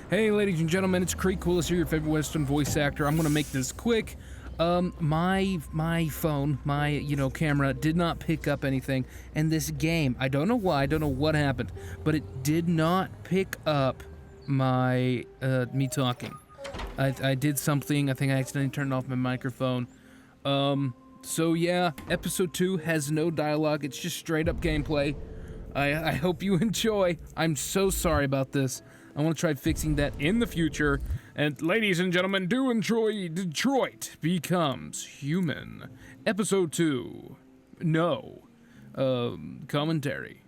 Hey, ladies and gentlemen, it's Creek Willis here, your favorite Western voice actor. I'm gonna make this quick. My phone, camera did not pick up anything, and this game, I don't know why, I don't know what happened, but it did not pick up my, me talking. I did something, I think I accidentally turned off my microphone. So yeah, episode 2 has no dialogue, it's just straight up gameplay. I hope you enjoy. I'm so sorry about this. I want to try fixing that in the future. And ladies and gentlemen, do enjoy Detroit Becomes Human. Episode 2. No. Commentary.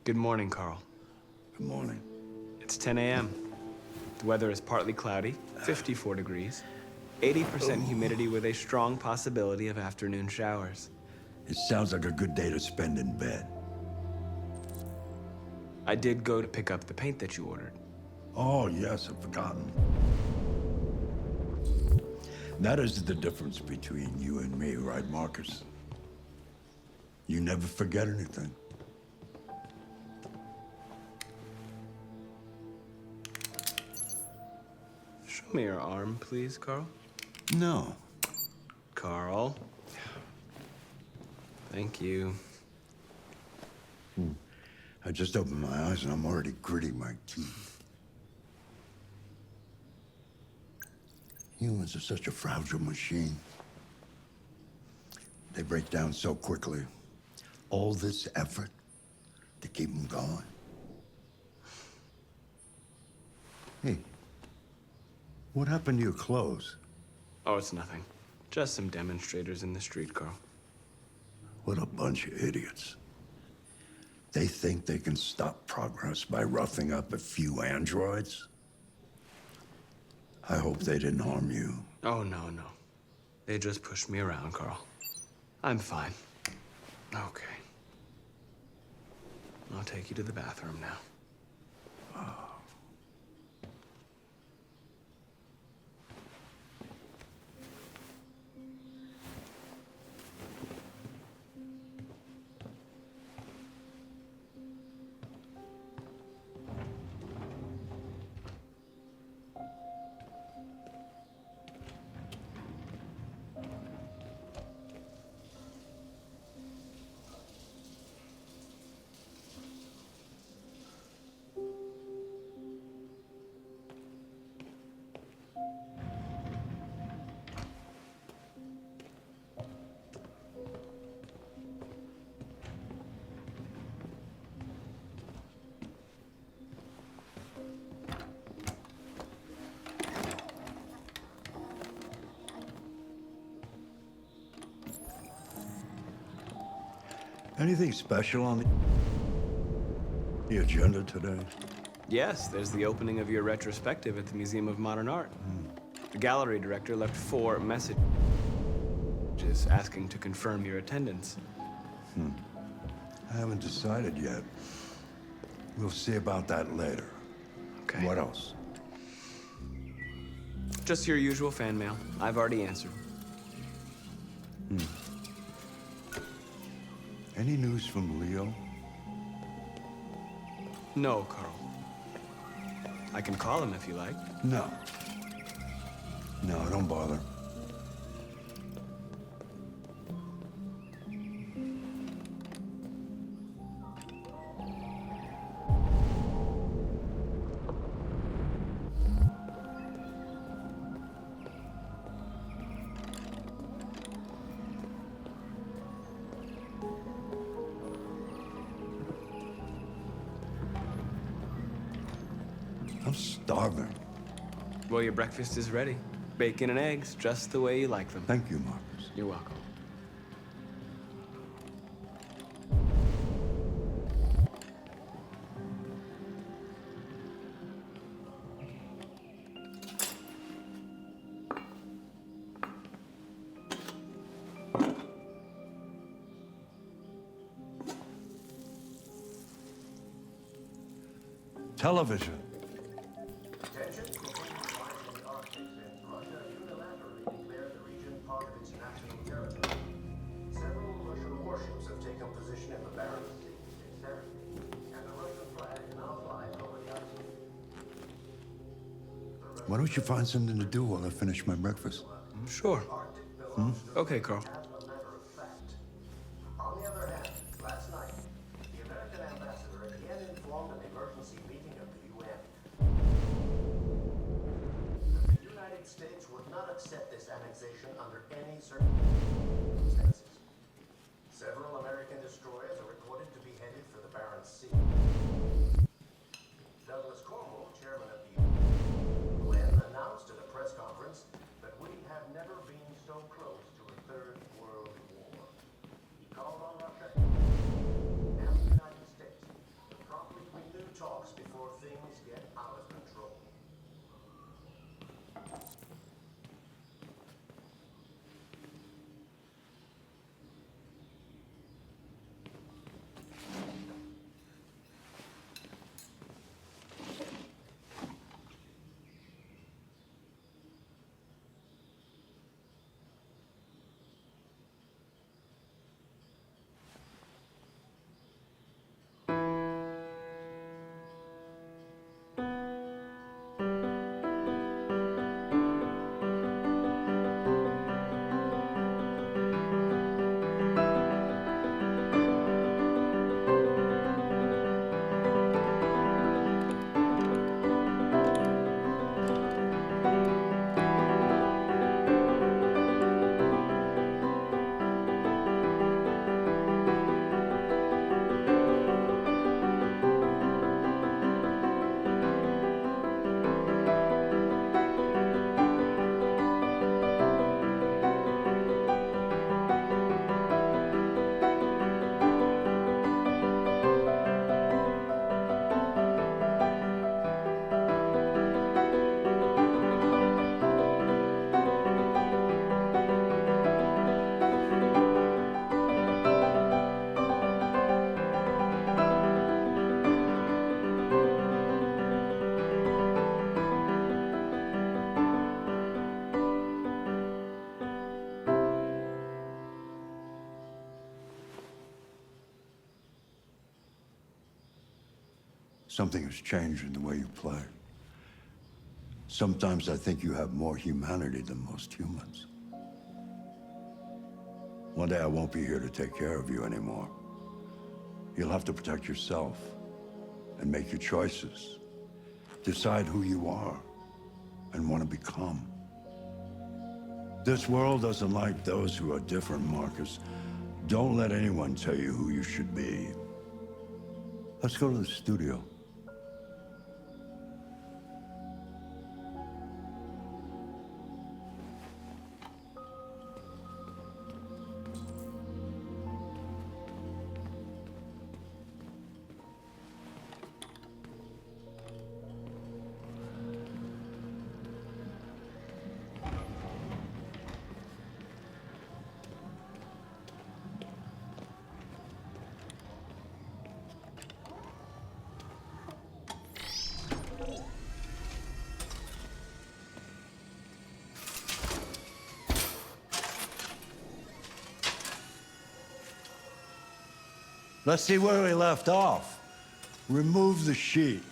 Good morning, Carl. Good morning. It's 10 a.m. The weather is partly cloudy, 54 degrees, 80% humidity with a strong possibility of afternoon showers. It sounds like a good day to spend in bed. I did go to pick up the paint that you ordered. Oh, yes, I've forgotten. That is the difference between you and me, right, Marcus? You never forget anything. Show me your arm, please, Carl. No. Carl. Thank you. I just opened my eyes and I'm already gritting my teeth. Humans are such a fragile machine. They break down so quickly. All this effort to keep them going. Hey, what happened to your clothes? Oh, it's nothing. Just some demonstrators in the street, Carl. What a bunch of idiots. They think they can stop progress by roughing up a few androids? I hope they didn't harm you. Oh, no, no. They just pushed me around, Carl. I'm fine. Okay. I'll take you to the bathroom now. Anything special on the agenda today? Yes, there's the opening of your retrospective at the Museum of Modern Art. The gallery director left 4 messages asking to confirm your attendance. I haven't decided yet. We'll see about that later. Okay. What else? Just your usual fan mail. I've already answered. Any news from Leo? No, Carl. I can call him if you like. No. No, don't bother. I'm starving. Well, your breakfast is ready. Bacon and eggs, just the way you like them. Thank you, Marcus. You're welcome. Television. Attention, the Arctic since Russia unilaterally declared the region part of its national territory. Several Russian warships have taken position in the Barents Sea in Serbia, and the Russian flag now flies over the ice. Why don't you find something to do while I finish my breakfast? Sure. Okay, Carl. As a matter of fact. On the other hand, last night, the American ambassador again informed an emergency meeting of the UN. The United States would not accept this annexation under any circumstances. Several American destroyers are reported to be headed for the Barents Sea. Douglas Cornwall, chairman of the UN, announced at a press conference that we have never been so close to a third world war. He called on Russia and the United States to promptly renew talks before things get out of control. Something has changed in the way you play. Sometimes I think you have more humanity than most humans. One day I won't be here to take care of you anymore. You'll have to protect yourself and make your choices. Decide who you are and want to become. This world doesn't like those who are different, Marcus. Don't let anyone tell you who you should be. Let's go to the studio. Let's see where we left off. Remove the sheet.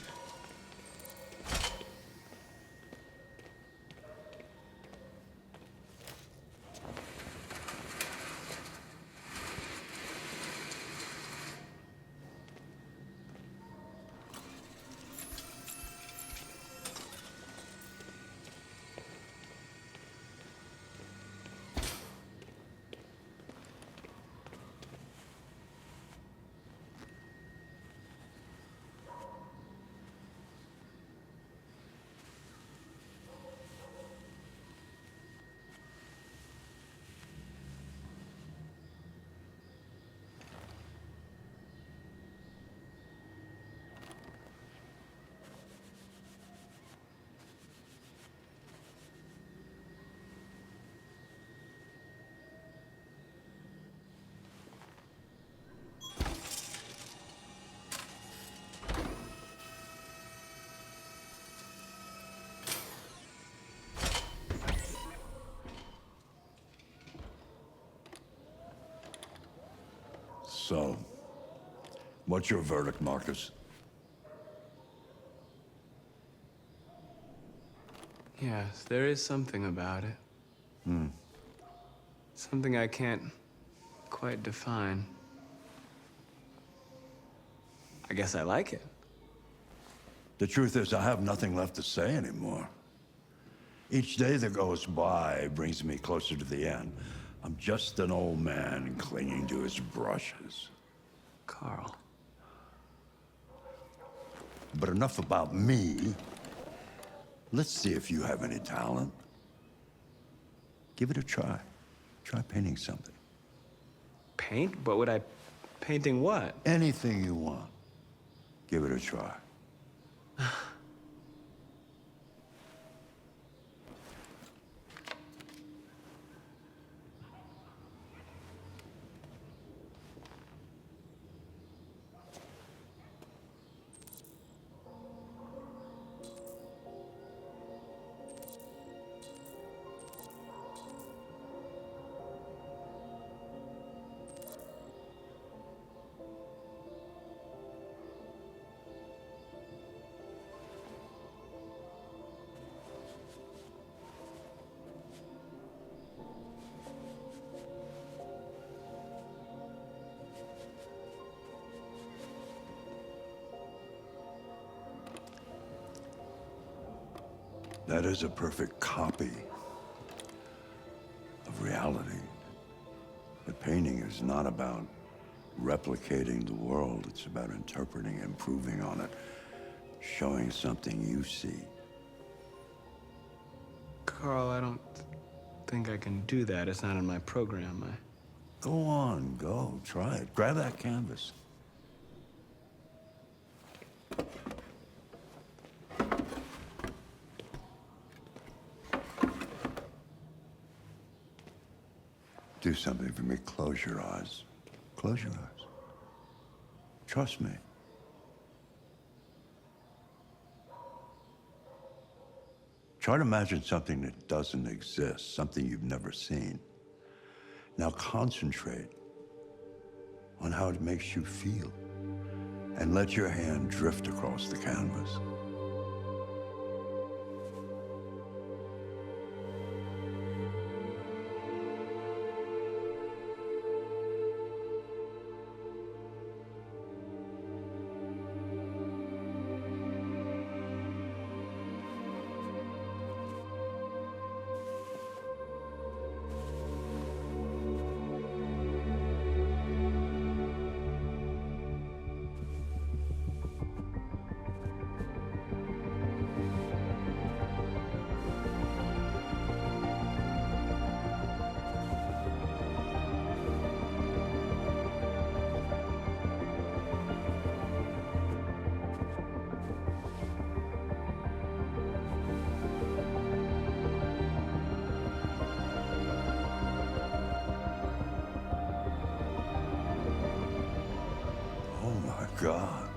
So, what's your verdict, Marcus? Yes, there is something about it. Something I can't quite define. I guess I like it. The truth is, I have nothing left to say anymore. Each day that goes by brings me closer to the end. I'm just an old man clinging to his brushes. Carl. But enough about me. Let's see if you have any talent. Give it a try. Try painting something. Paint? What would I... Painting what? Anything you want. Give it a try. That is a perfect copy of reality. But painting is not about replicating the world. It's about interpreting, improving on it, showing something you see. Carl, I don't think I can do that. It's not in my program. Go on, go, try it. Grab that canvas. Do something for me. Close your eyes. Close your eyes. Trust me. Try to imagine something that doesn't exist, something you've never seen. Now concentrate on how it makes you feel and let your hand drift across the canvas. Oh my God.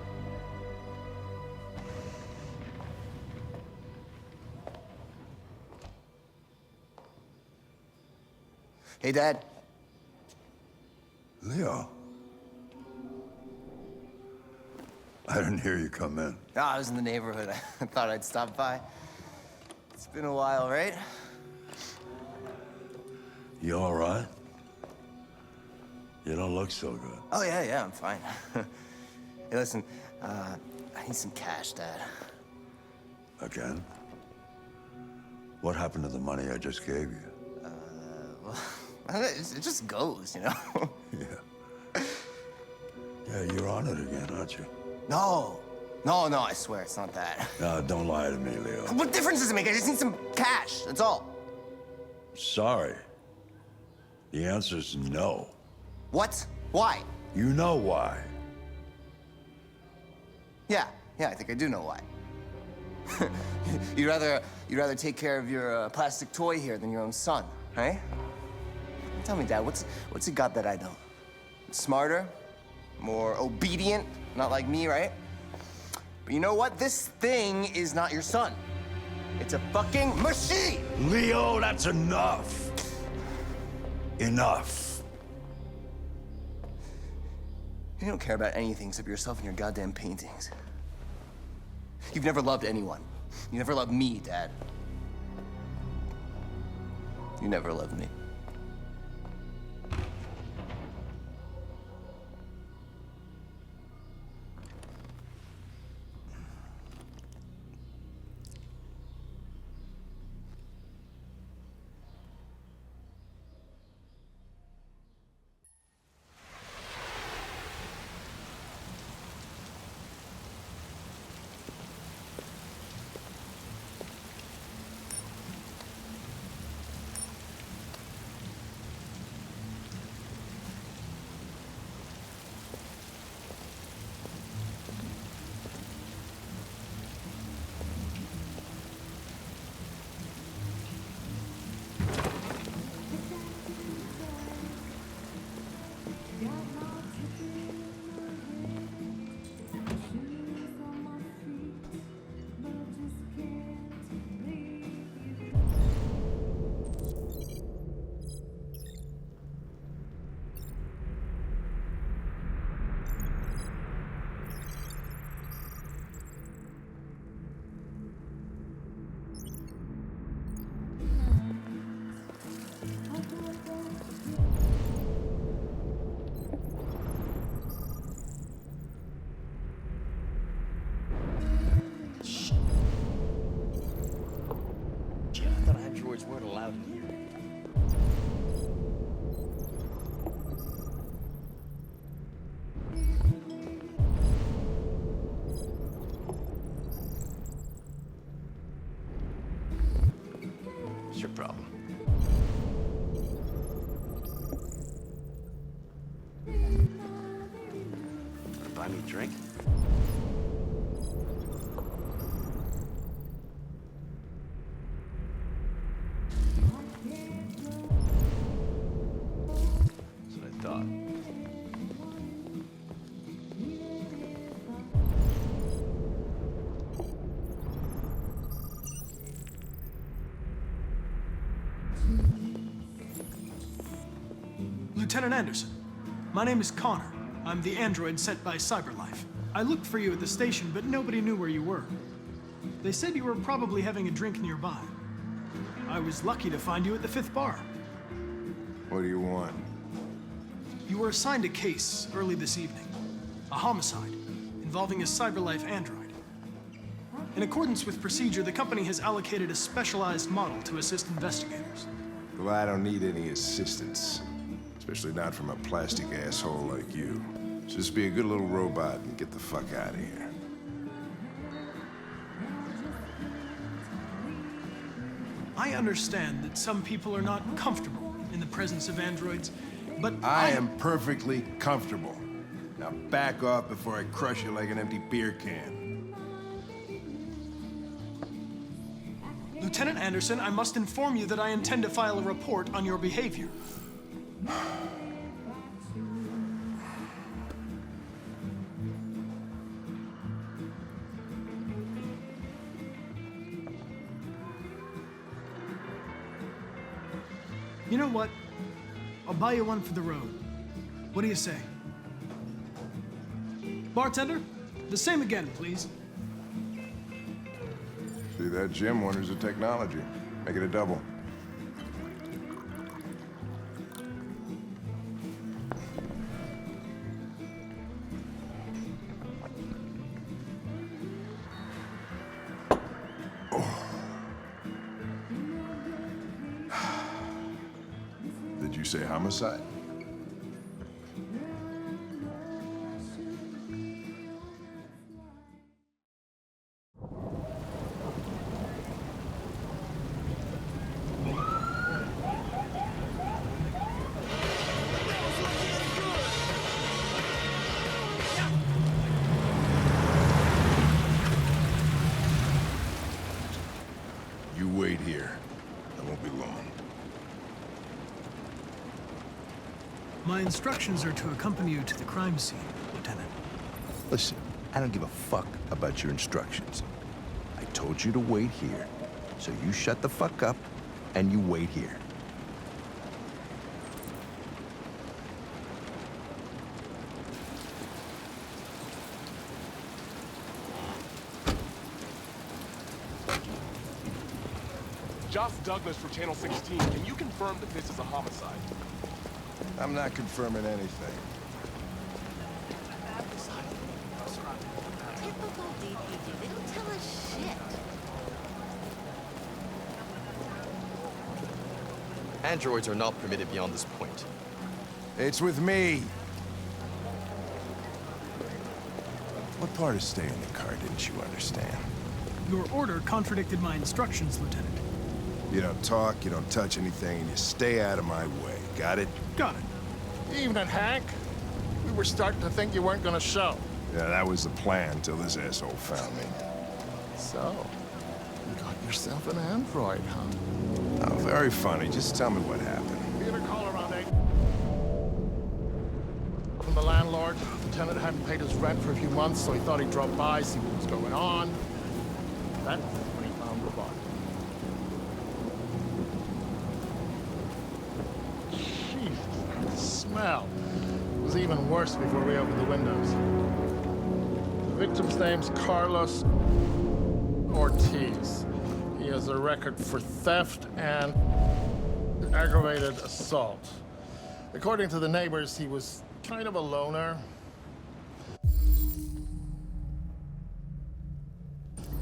Hey, Dad. Leo. I didn't hear you come in. Oh, I was in the neighborhood. I thought I'd stop by. It's been a while, right? You all right? You don't look so good. Oh, yeah, I'm fine. Hey, listen, I need some cash, Dad. Again? What happened to the money I just gave you? Well, it just goes, you know? Yeah. Yeah, you're on it again, aren't you? No, I swear, it's not that. No, don't lie to me, Leo. What difference does it make? I just need some cash, that's all. Sorry. The answer's no. What? Why? You know why. Yeah, I think I do know why. You'd rather take care of your plastic toy here than your own son, right? Tell me, Dad, what's he got that I don't? Smarter, more obedient, not like me, right? But you know what? This thing is not your son. It's a fucking machine! Leo, that's enough. Enough. You don't care about anything except yourself and your goddamn paintings. You've never loved anyone. You never loved me, Dad. You never loved me. Weren't allowed in here. What's your problem? Want to buy me a drink? Lieutenant Anderson, my name is Connor. I'm the android sent by CyberLife. I looked for you at the station, but nobody knew where you were. They said you were probably having a drink nearby. I was lucky to find you at the 5th bar. What do you want? You were assigned a case early this evening. A homicide involving a CyberLife android. In accordance with procedure, the company has allocated a specialized model to assist investigators. Well, I don't need any assistance. Especially not from a plastic asshole like you. Just be a good little robot and get the fuck out of here. I understand that some people are not comfortable in the presence of androids, but I am perfectly comfortable. Now back off before I crush you like an empty beer can. Lieutenant Anderson, I must inform you that I intend to file a report on your behavior. You know what? I'll buy you one for the road. What do you say? Bartender, the same again, please. See, that Jim wonders the technology. Make it a double. Did you say homicide? You wait here. I won't be long. My instructions are to accompany you to the crime scene, Lieutenant. Listen, I don't give a fuck about your instructions. I told you to wait here, so you shut the fuck up and you wait here. Josh Douglas for Channel 16. Can you confirm that this is a homicide? I'm not confirming anything. Typical DPD. They don't tell us shit. Androids are not permitted beyond this point. It's with me. What part of staying in the car didn't you understand? Your order contradicted my instructions, Lieutenant. You don't talk, you don't touch anything, and you stay out of my way. Got it? Got it. Evening, Hank. We were starting to think you weren't gonna show. Yeah, that was the plan until this asshole found me. So, you got yourself an android, huh? Oh, very funny. Just tell me what happened. We had a call around 8 from the landlord. The tenant hadn't paid his rent for a few months, so he thought he'd drop by, see what was going on. That's when he found the body. Jesus, the smell was even worse before we opened the windows. The victim's name's Carlos Ortiz. He has a record for theft and aggravated assault. According to the neighbors, he was kind of a loner.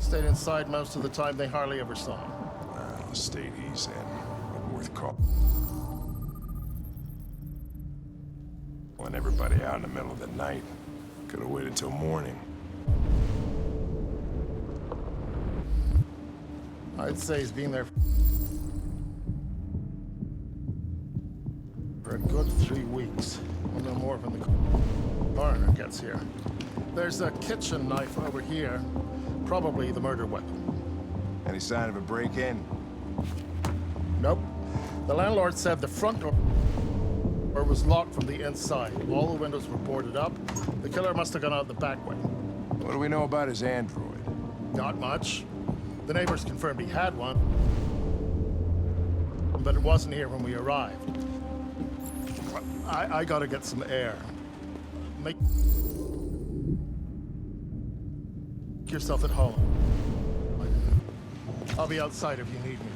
Stayed inside most of the time. They hardly ever saw him. The state he's in, but worth calling. When everybody out in the middle of the night, could have waited till morning. I'd say he's been there for a good 3 weeks. We'll know more when the coroner gets here. There's a kitchen knife over here, probably the murder weapon. Any sign of a break-in? Nope. The landlord said the front door was locked from the inside. All the windows were boarded up. The killer must have gone out the back way. What do we know about his android? Not much. The neighbors confirmed he had one, but it wasn't here when we arrived. I gotta get some air. Make yourself at home. I'll be outside if you need me.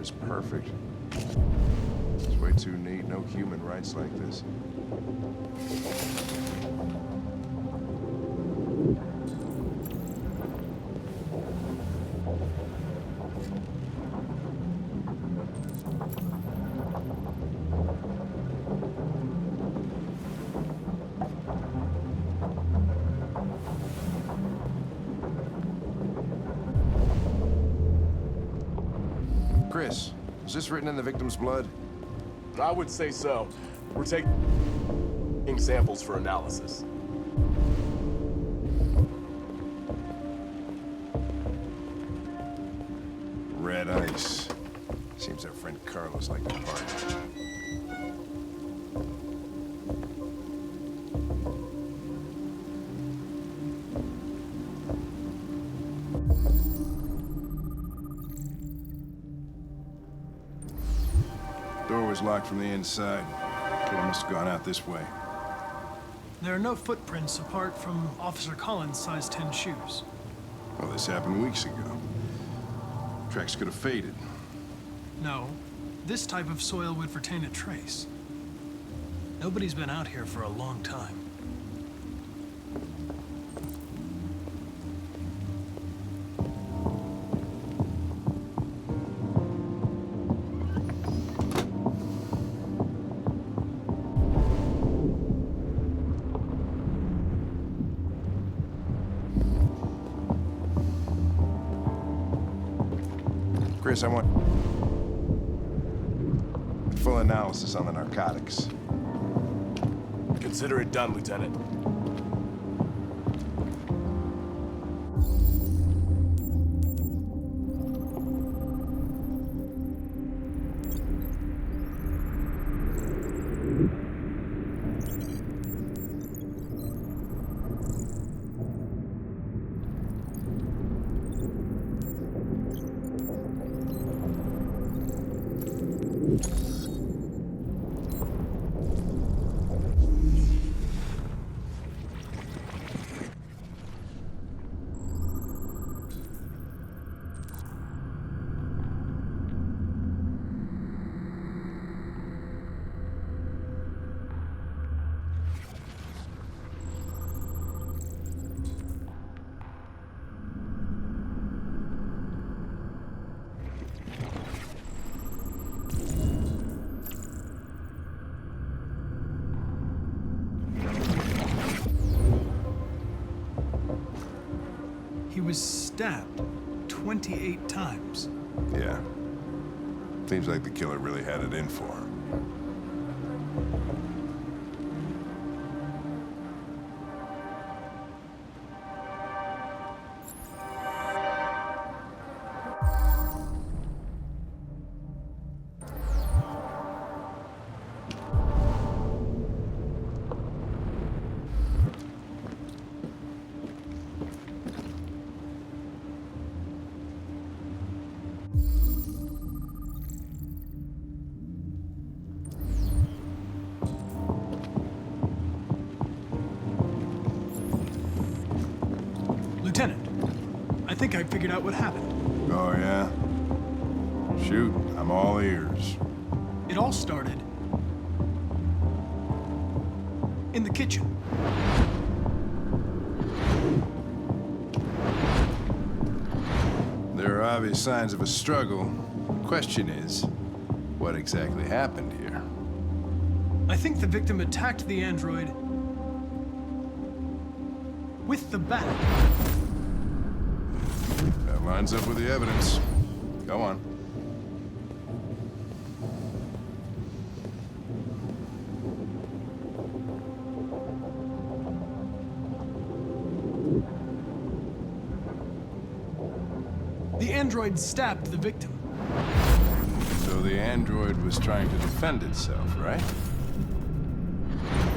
Is perfect. It's way too neat. No human writes like this. Chris, is this written in the victim's blood? I would say so. We're taking samples for analysis. Red ice. Seems our friend Carlos liked the party. Door was locked from the inside. Killer must have gone out this way. There are no footprints apart from Officer Collins' size 10 shoes. Well, this happened weeks ago. Tracks could have faded. No, this type of soil would retain a trace. Nobody's been out here for a long time. Chris, I want full analysis on the narcotics. Consider it done, Lieutenant. was stabbed 28 times. Yeah. Seems like the killer really had it in for him. Lieutenant, I think I figured out what happened. Oh, yeah? Shoot, I'm all ears. It all started in the kitchen. There are obvious signs of a struggle. Question is, what exactly happened here? I think the victim attacked the android with the bat. That lines up with the evidence. Go on. The android stabbed the victim. So the android was trying to defend itself, right?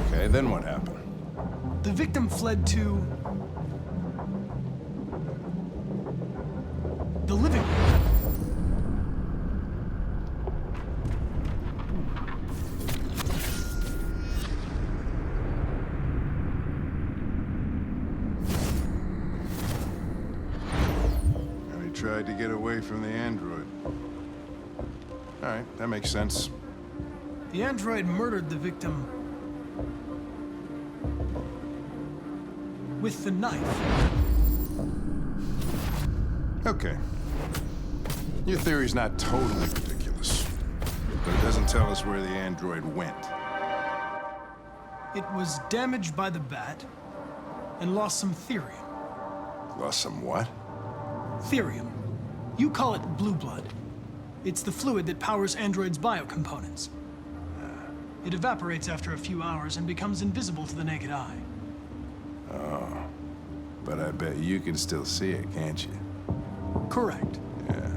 Okay, then what happened? The victim fled to the living room. And he tried to get away from the android. All right, that makes sense. The android murdered the victim with the knife. Okay. Your theory's not totally ridiculous, but it doesn't tell us where the android went. It was damaged by the bat and lost some therium. Lost some what? Therium. You call it blue blood. It's the fluid that powers androids' biocomponents. It evaporates after a few hours and becomes invisible to the naked eye. Oh. But I bet you can still see it, can't you? Correct. Yeah.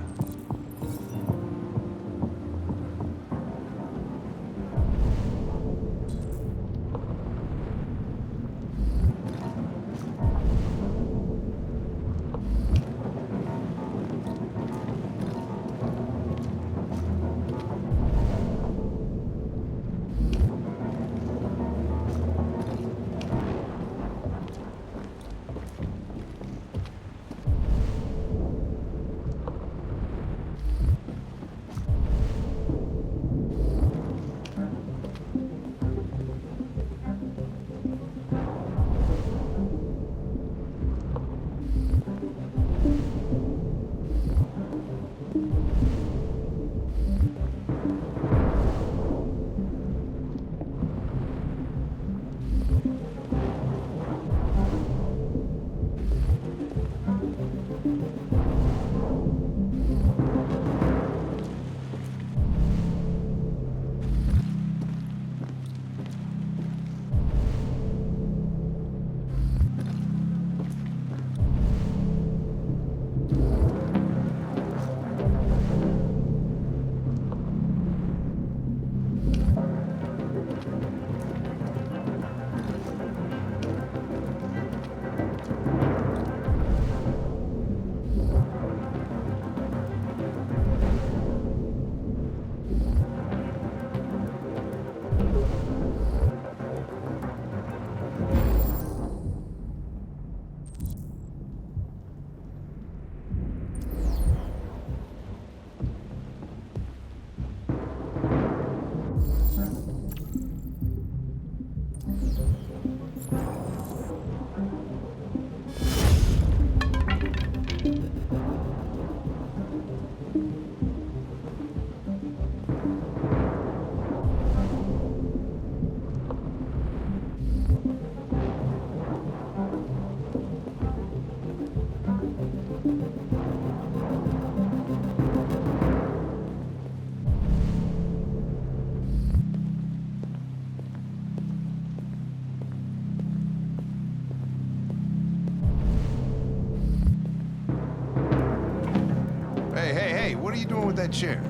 doing with that chair?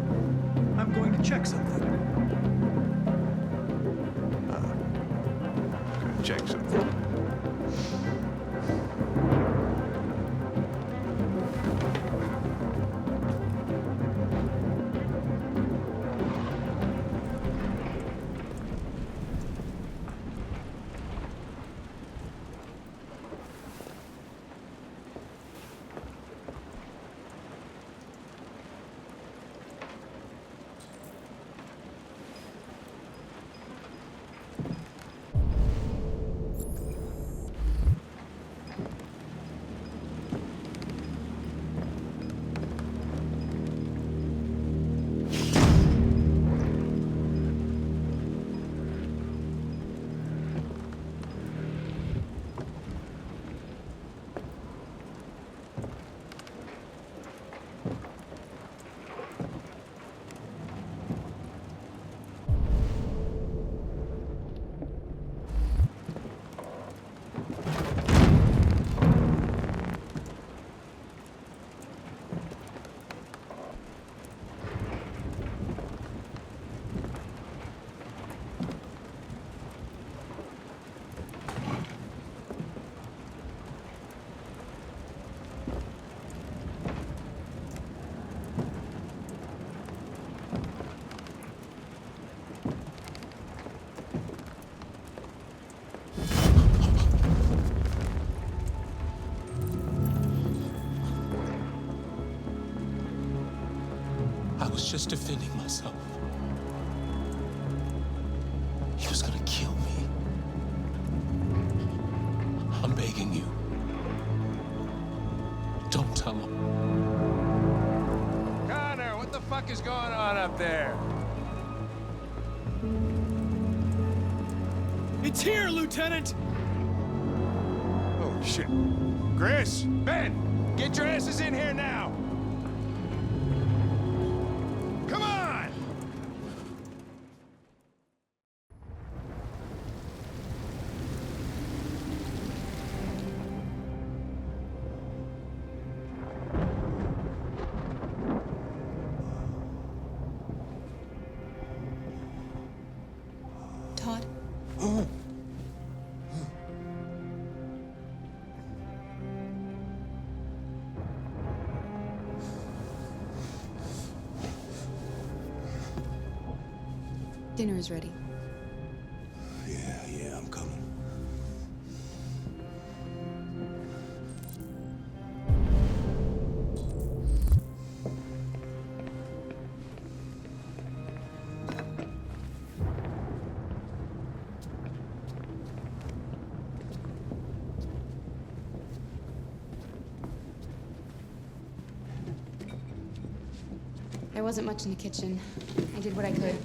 I'm going to check something. Gonna check something. I was just defending myself. He was gonna kill me. I'm begging you. Don't tell him. Connor, what the fuck is going on up there? It's here, Lieutenant! Oh, shit. Chris, Ben, get your asses in here now. Come on! Todd? Dinner is ready. Yeah, I'm coming. There wasn't much in the kitchen. I did what I could.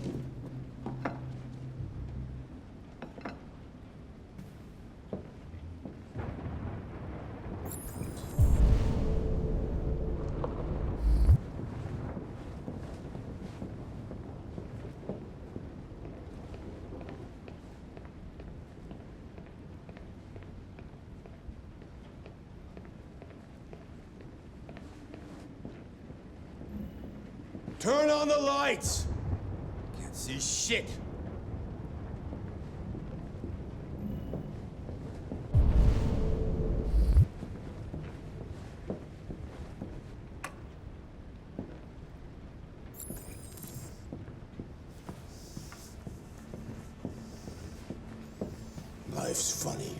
Turn on the lights! Can't see shit. Life's funny.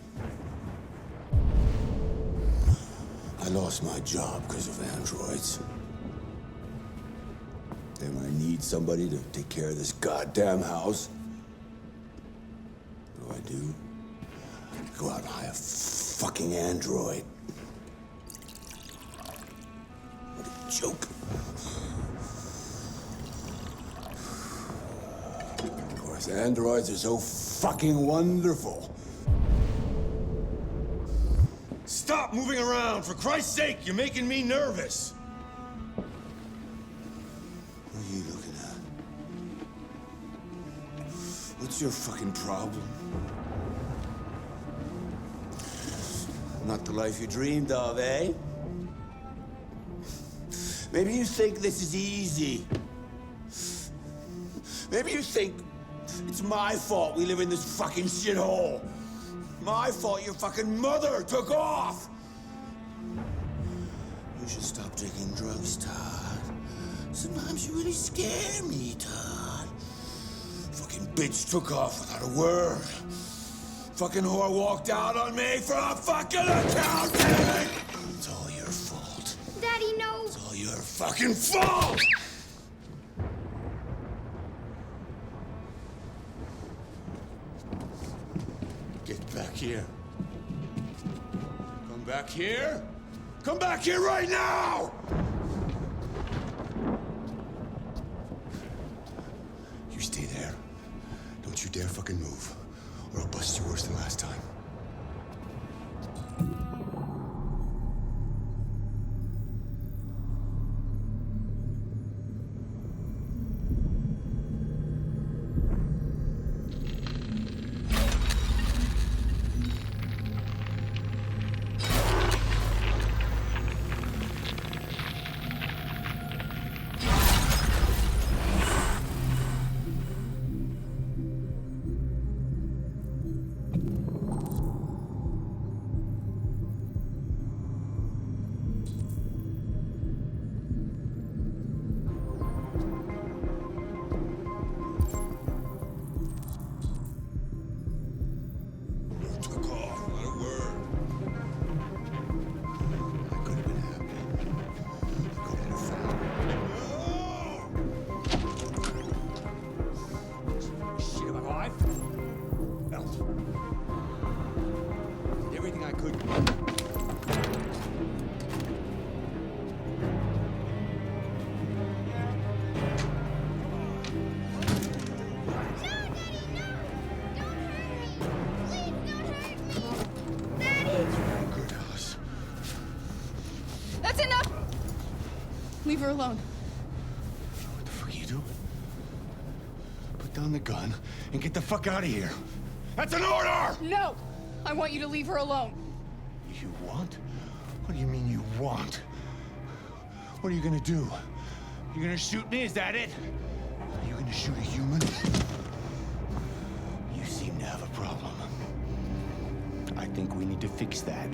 I lost my job because of androids. Then when I need somebody to take care of this goddamn house, what do? I go out and hire a fucking android. What a joke. Of course, androids are so fucking wonderful. Stop moving around, for Christ's sake! You're making me nervous! What are you looking at? What's your fucking problem? Not the life you dreamed of, eh? Maybe you think this is easy. Maybe you think it's my fault we live in this fucking shithole. My fault your fucking mother took off. You should stop taking drugs, Todd. Sometimes you really scare me, Todd. Fucking bitch took off without a word. Fucking whore walked out on me for a fucking accountant! It's all your fault. Daddy, no! It's all your fucking fault! Get back here. Come back here. Come back here right now! You stay there. Don't you dare fucking move, or I'll bust you worse than last time. That's enough! Leave her alone. What the fuck are you doing? Put down the gun and get the fuck out of here. That's an order! No! I want you to leave her alone. You want? What do you mean you want? What are you gonna do? You gonna shoot me? Is that it? Are you gonna shoot a human? You seem to have a problem. I think we need to fix that.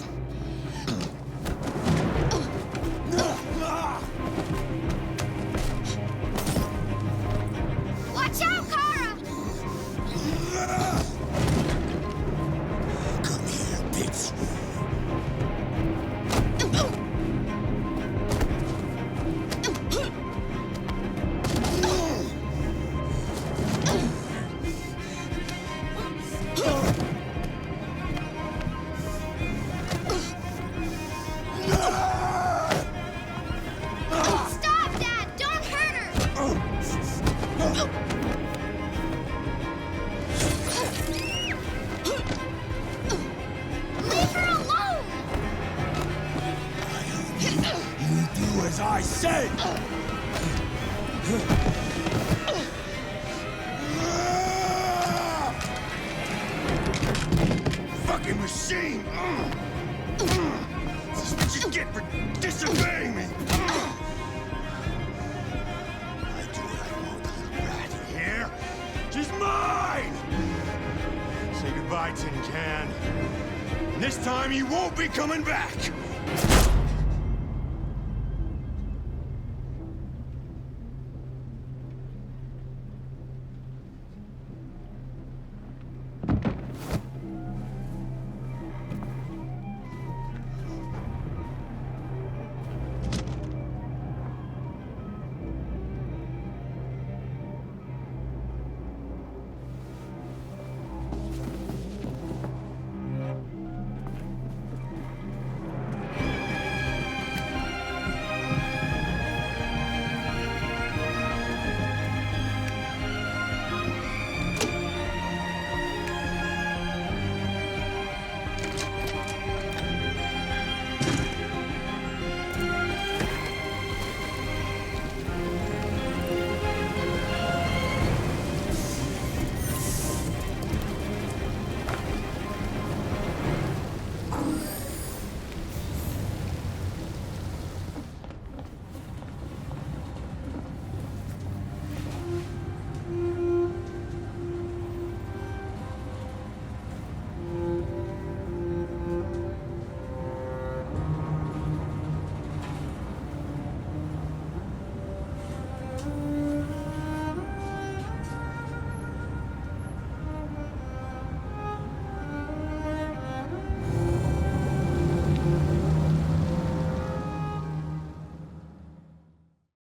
Watch out, Kara! Come here, bitch. Stop, Dad! Don't hurt her! Leave her alone! You do as I say! Fucking machine! This is what you get for disobeying me! I do what I want, little rat, you hear? She's mine! Say goodbye, Tin Can. And this time you won't be coming back!